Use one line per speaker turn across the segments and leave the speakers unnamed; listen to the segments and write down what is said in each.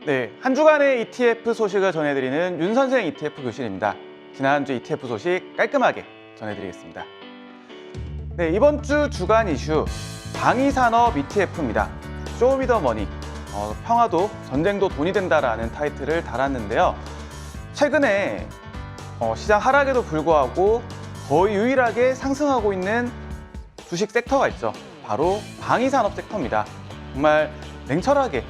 네, 한 주간의 ETF 소식을 전해드리는 윤 선생 ETF 교실입니다. 지난주 ETF 소식 깔끔하게 전해드리겠습니다. 네, 이번 주 주간 이슈 방위산업 ETF입니다. 쇼미더머니, 평화도 전쟁도 돈이 된다라는 타이틀을 달았는데요. 최근에 시장 하락에도 불구하고 거의 유일하게 상승하고 있는 주식 섹터가 있죠. 바로 방위산업 섹터입니다. 정말 냉철하게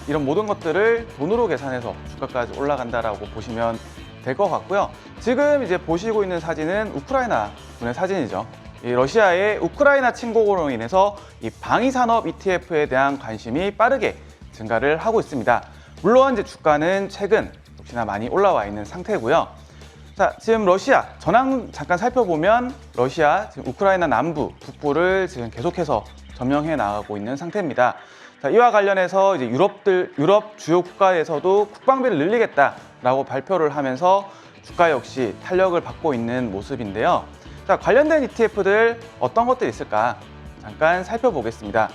이런 모든 것들을 돈으로 계산해서 주가까지 올라간다라고 보시면 될 것 같고요. 지금 이제 보시고 있는 사진은 우크라이나 군의 사진이죠. 이 러시아의 우크라이나 침공으로 인해서 이 방위산업 ETF에 대한 관심이 빠르게 증가를 하고 있습니다. 물론 이제 주가는 최근 역시나 많이 올라와 있는 상태고요. 자, 지금 러시아 전황 잠깐 살펴보면 러시아 지금 우크라이나 남부, 북부를 지금 계속해서 점령해 나가고 있는 상태입니다. 자, 이와 관련해서 이제 유럽 주요 국가에서도 국방비를 늘리겠다라고 발표를 하면서 주가 역시 탄력을 받고 있는 모습인데요. 자, 관련된 ETF들 어떤 것들이 있을까 잠깐 살펴보겠습니다.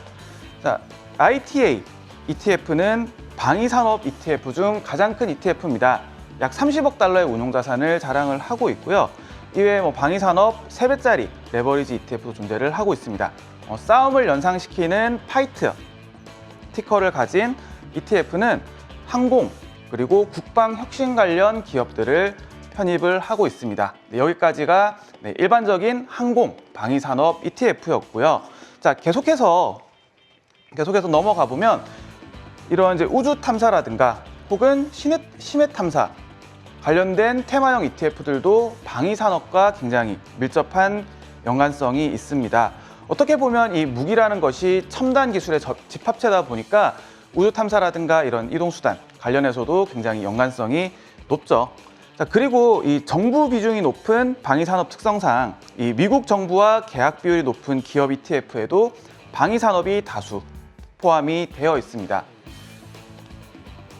자, ITA ETF는 방위산업 ETF 중 가장 큰 ETF입니다. 약 30억 달러의 운용자산을 자랑을 하고 있고요. 이외에 방위산업 3배짜리 레버리지 ETF도 존재를 하고 있습니다. 싸움을 연상시키는 파이트 티커를 가진 ETF는 항공 그리고 국방 혁신 관련 기업들을 편입을 하고 있습니다. 여기까지가 일반적인 항공 방위산업 ETF였고요. 자, 계속해서 넘어가 보면 이런 이제 우주 탐사라든가 혹은 심해 탐사 관련된 테마형 ETF들도 방위산업과 굉장히 밀접한 연관성이 있습니다. 어떻게 보면 이 무기라는 것이 첨단 기술의 집합체다 보니까 우주 탐사라든가 이런 이동수단 관련해서도 굉장히 연관성이 높죠. 자, 그리고 이 정부 비중이 높은 방위산업 특성상 이 미국 정부와 계약 비율이 높은 기업 ETF에도 방위산업이 다수 포함이 되어 있습니다.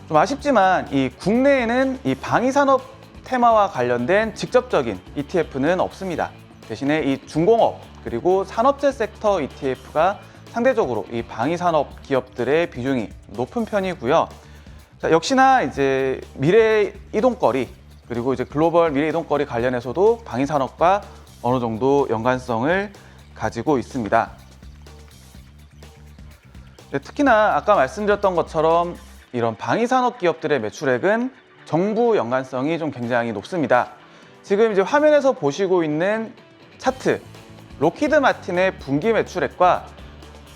좀 아쉽지만 이 국내에는 이 방위산업 테마와 관련된 직접적인 ETF는 없습니다. 대신에 이 중공업 그리고 산업재 섹터 ETF가 상대적으로 이 방위산업 기업들의 비중이 높은 편이고요. 자, 역시나 이제 미래 이동거리 그리고 이제 글로벌 미래 이동거리 관련해서도 방위산업과 어느 정도 연관성을 가지고 있습니다. 네, 특히나 아까 말씀드렸던 것처럼 이런 방위산업 기업들의 매출액은 정부 연관성이 좀 굉장히 높습니다. 지금 이제 화면에서 보시고 있는 차트, 록히드 마틴의 분기 매출액과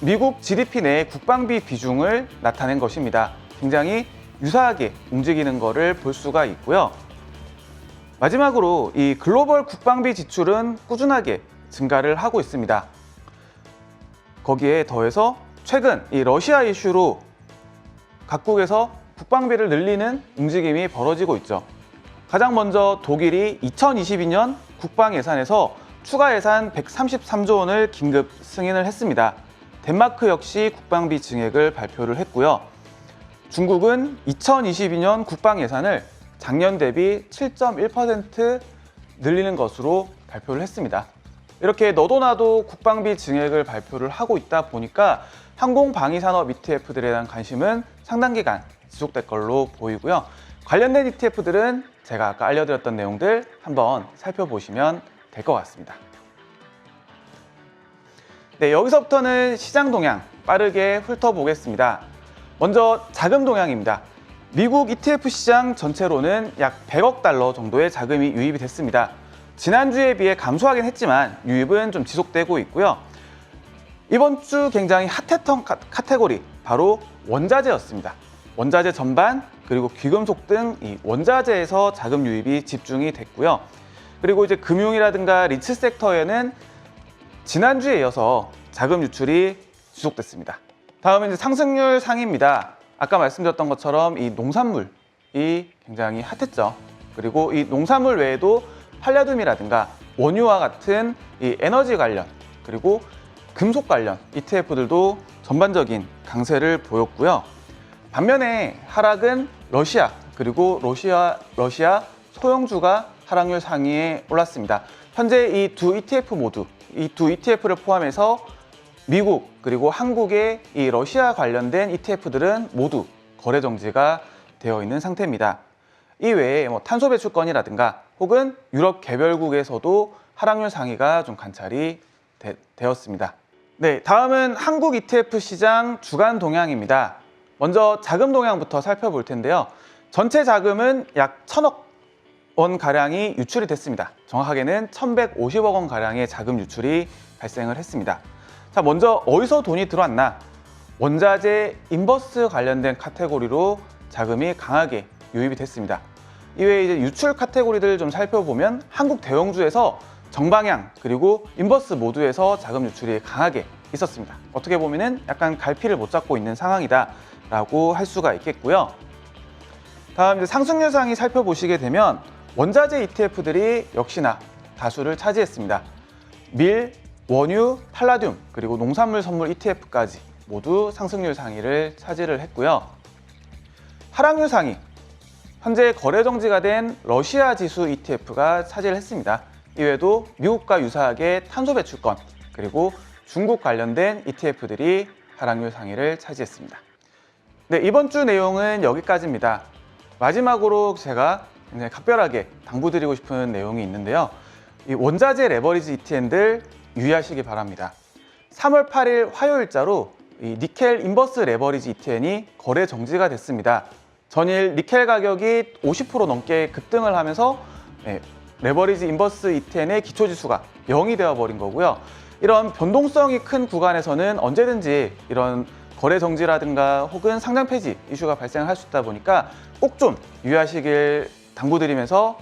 미국 GDP 내의 국방비 비중을 나타낸 것입니다. 굉장히 유사하게 움직이는 것을 볼 수가 있고요. 마지막으로 이 글로벌 국방비 지출은 꾸준하게 증가를 하고 있습니다. 거기에 더해서 최근 이 러시아 이슈로 각국에서 국방비를 늘리는 움직임이 벌어지고 있죠. 가장 먼저 독일이 2022년 국방 예산에서 추가 예산 133조 원을 긴급 승인을 했습니다. 덴마크 역시 국방비 증액을 발표를 했고요. 중국은 2022년 국방 예산을 작년 대비 7.1% 늘리는 것으로 발표를 했습니다. 이렇게 너도 나도 국방비 증액을 발표를 하고 있다 보니까 항공 방위산업 ETF들에 대한 관심은 상당 기간 지속될 걸로 보이고요. 관련된 ETF들은 제가 아까 알려드렸던 내용들 한번 살펴보시면 될 것 같습니다. 네, 여기서부터는 시장 동향 빠르게 훑어보겠습니다. 먼저 자금 동향입니다. 미국 ETF 시장 전체로는 약 100억 달러 정도의 자금이 유입이 됐습니다. 지난주에 비해 감소하긴 했지만 유입은 좀 지속되고 있고요. 이번 주 굉장히 핫했던 카테고리 바로 원자재였습니다. 원자재 전반 그리고 귀금속 등 이 원자재에서 자금 유입이 집중이 됐고요. 그리고 이제 금융이라든가 리츠 섹터에는 지난주에 이어서 자금 유출이 지속됐습니다. 다음은 이제 상승률 상위입니다. 아까 말씀드렸던 것처럼 이 농산물이 굉장히 핫했죠. 그리고 이 농산물 외에도 팔라듐이라든가 원유와 같은 이 에너지 관련 그리고 금속 관련 ETF들도 전반적인 강세를 보였고요. 반면에 하락은 러시아 그리고 러시아 소형주가 하락률 상위에 올랐습니다. 현재 이 두 ETF를 포함해서 미국 그리고 한국의 이 러시아 관련된 ETF들은 모두 거래 정지가 되어 있는 상태입니다. 이 외에 탄소 배출권이라든가 혹은 유럽 개별국에서도 하락률 상위가 좀 관찰이 되었습니다. 네, 다음은 한국 ETF 시장 주간 동향입니다. 먼저 자금 동향부터 살펴볼 텐데요. 전체 자금은 약 1,000억 원 가량이 유출이 됐습니다. 정확하게는 1,150억 원 가량의 자금 유출이 발생을 했습니다. 자, 먼저 어디서 돈이 들어왔나? 원자재, 인버스 관련된 카테고리로 자금이 강하게 유입이 됐습니다. 이외에 이제 유출 카테고리들 좀 살펴보면 한국 대형주에서 정방향 그리고 인버스 모두에서 자금 유출이 강하게 있었습니다. 어떻게 보면은 약간 갈피를 못 잡고 있는 상황이다라고 할 수가 있겠고요. 다음 이제 상승률 상위 살펴보시게 되면 원자재 ETF들이 역시나 다수를 차지했습니다. 밀, 원유, 팔라듐 그리고 농산물 선물 ETF까지 모두 상승률 상위를 차지를 했고요. 하락률 상위, 현재 거래 정지가 된 러시아 지수 ETF가 차지를 했습니다. 이외에도 미국과 유사하게 탄소 배출권 그리고 중국 관련된 ETF들이 하락률 상위를 차지했습니다. 네, 이번 주 내용은 여기까지입니다. 마지막으로 제가 굉장히 각별하게 당부드리고 싶은 내용이 있는데요. 이 원자재 레버리지 ETN들 유의하시기 바랍니다. 3월 8일 화요일자로 이 니켈 인버스 레버리지 ETN이 거래 정지가 됐습니다. 전일 니켈 가격이 50% 넘게 급등을 하면서 레버리지 인버스 ETN의 기초지수가 0이 되어버린 거고요. 이런 변동성이 큰 구간에서는 언제든지 이런 거래 정지라든가 혹은 상장 폐지 이슈가 발생할 수 있다 보니까 꼭 좀 유의하시길 당부드리면서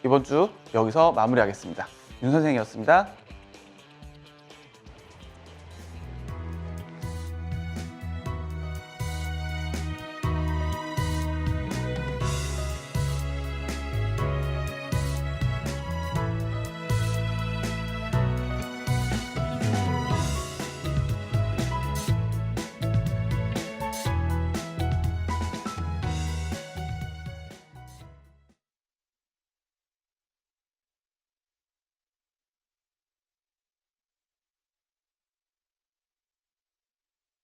이번 주 여기서 마무리하겠습니다. 윤 선생이었습니다.